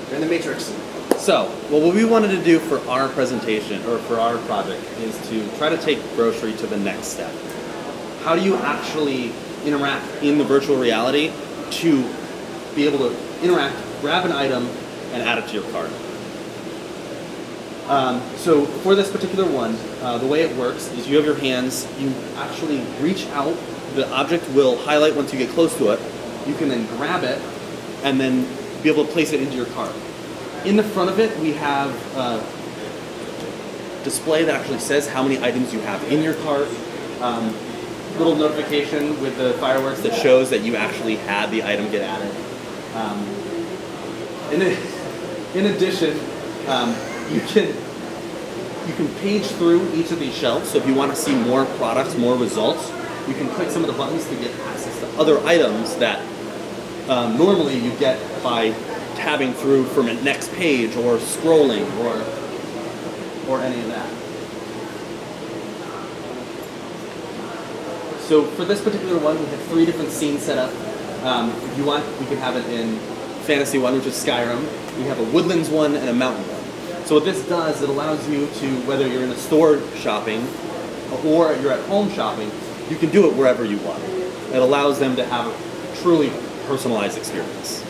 You're in the Matrix. So, well, what we wanted to do for our presentation, or for our project, is to try to take grocery to the next step. How do you actually interact in the virtual reality to be able to interact, grab an item, and add it to your cart? So for this particular one, the way it works is you have your hands, you actually reach out, the object will highlight once you get close to it, you can then grab it, and then be able to place it into your cart. In the front of it, we have a display that actually says how many items you have in your cart, little notification with the fireworks that shows that you actually had the item get added. In addition, you can page through each of these shelves. So if you want to see more products, more results, you can click some of the buttons to get access to other items that normally you get by tabbing through from a next page or scrolling or any of that. So for this particular one, we have 3 different scenes set up. If you want, we can have it in Fantasy 1, which is Skyrim. We have a Woodlands one and a Mountain one. So what this does, it allows you to, whether you're in a store shopping or you're at home shopping, you can do it wherever you want. It allows them to have a truly personalized experience.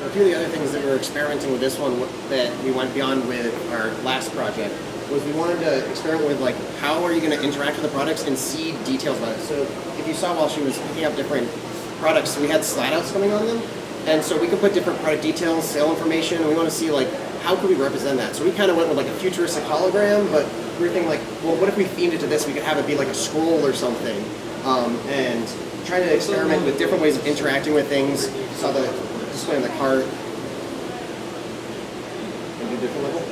A few of the other things that we're experimenting with this one that we went beyond with our last project was we wanted to experiment with, like, how are you going to interact with the products and see details about it. So if you saw while she was picking up different products, we had slide outs coming on them, and so we could put different product details, sale information, and we want to see, like, how could we represent that. So we kind of went with like a futuristic hologram, but we were thinking, like, well, what if we themed it to this? We could have it be like a scroll or something, and trying to experiment with different ways of interacting with things. Saw the display on the cart. Can do different level?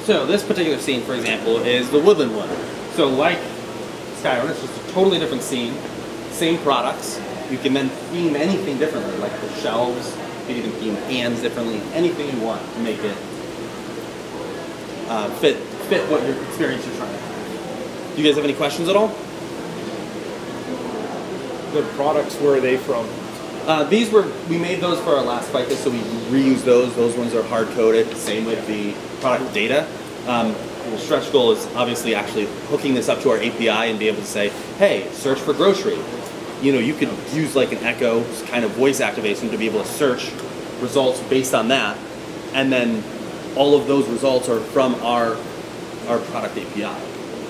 So this particular scene, for example, is the Woodland one. So like Skyrim, it's just a totally different scene, same products. You can then theme anything differently, like the shelves. You can even theme hands differently. Anything you want to make it fit what your experience you're trying to have. Do you guys have any questions at all? The products, where are they from? We made those for our last FICA, so we reuse those. Those ones are hard-coded. Same with the product data. The stretch goal is obviously actually hooking this up to our API and be able to say, hey, search for grocery. You know, you could use like an Echo kind of voice activation to be able to search results based on that, and then all of those results are from our product API.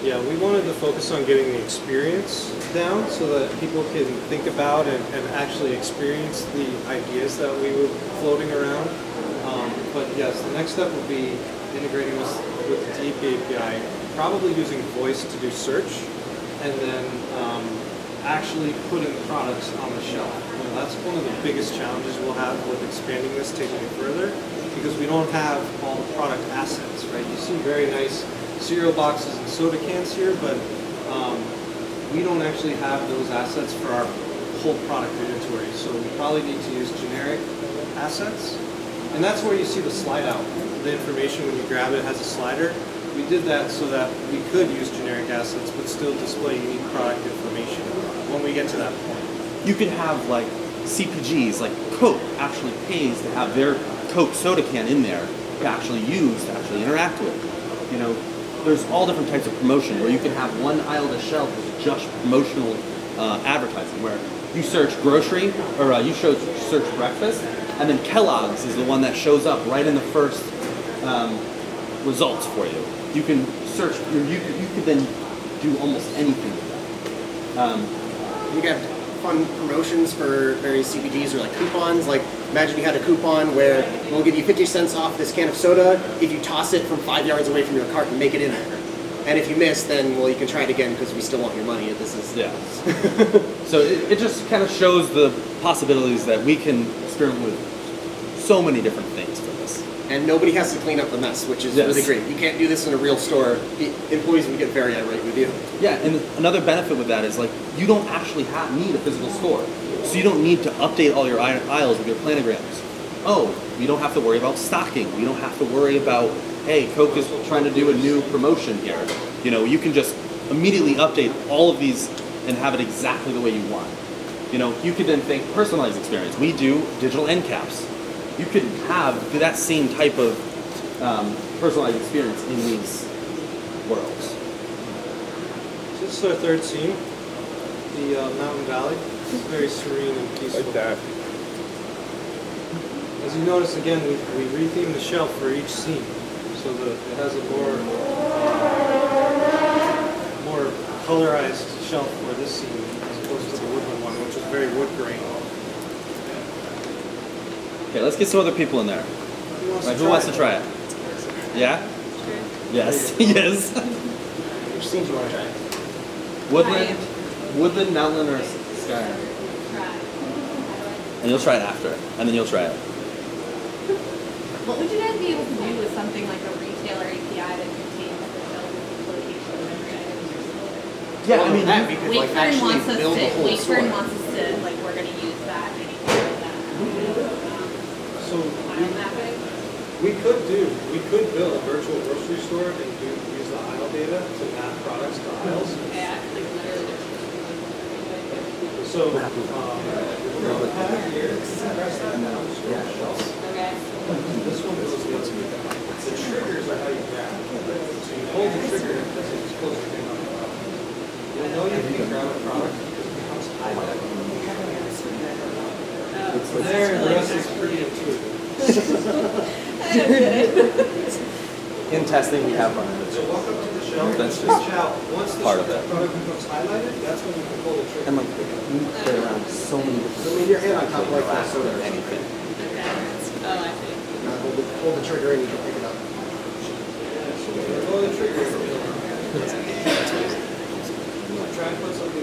Yeah, we wanted to focus on getting the experience down so that people can think about and actually experience the ideas that we were floating around. But yes, the next step would be integrating with the TP API, probably using voice to do search, and then actually putting the products on the shelf. You know, that's one of the biggest challenges we'll have with expanding this, taking it further, because we don't have all the product assets, right? You see very nice cereal boxes and soda cans here, but we don't actually have those assets for our whole product inventory. So we probably need to use generic assets. And that's where you see the slide out. The information, when you grab it, has a slider. We did that so that we could use generic assets, but still display unique product information when we get to that point. You could have like CPGs, like Coke actually pays to have their Coke soda can in there to actually use, to actually interact with. You know, there's all different types of promotion where you can have one aisle of the shelf with just promotional advertising, where you search grocery, or you search breakfast, and then Kellogg's is the one that shows up right in the first results for you. You can search, you could then do almost anything with that. You got fun promotions for various CPGs or like coupons. Like, imagine you had a coupon where we'll give you 50 cents off this can of soda if you toss it from 5 yards away from your cart and make it in there. And if you miss, then, well, you can try it again because we still want your money. This is... Yeah. So it just kind of shows the possibilities that we can experiment with so many different things for this. And nobody has to clean up the mess, which is really great. You can't do this in a real store. The employees would get very irate with you. Yeah, and another benefit with that is, like, you don't actually need a physical store. So you don't need to update all your aisles with your planograms. Oh, we don't have to worry about stocking. We don't have to worry about, hey, Coke is trying to do a new promotion here. You know, you can just immediately update all of these and have it exactly the way you want. You know, you could then think personalized experience. We do digital end caps. You could have that same type of personalized experience in these worlds. So this is our third scene, the mountain valley. It's very serene and peaceful. Like that. As you notice, again, we rethemed the shelf for each scene, so that it has a more colorized shelf for this scene as opposed to the woodland one, which is very wood grain. Okay, let's get some other people in there. Who wants to try it? Yeah? Yes. Yes. Which scene do you want to try? Woodland, mountain, or sky? And you'll try it after, and then you'll try it. What would you guys be able to do with something like a retailer API that contains the shelf location of every item you're storing? Yeah, I mean, that we could like actually build a whole store. Wakefern wants us to, like, we're going to use that, anything like that. So File mapping? we could build a virtual grocery store and use the aisle data to map products to aisles. Yeah, like literally So we'll have here, press that down, okay. this one goes the other way. The triggers are how you grab. So you hold the trigger and it's close to the product. You'll know you can grab a product because it becomes highlighted. From there, the rest is pretty intuitive. in testing we have run it. So walk up to the shelf, That's reach just out. Once the part of it. product becomes highlighted, that's when you can pull the trigger. And like, we play around so many different So leave your hand on top of like that soda or anything. Okay. Oh, I see. Hold the trigger and you can pick it up. Pull the trigger. Try and put something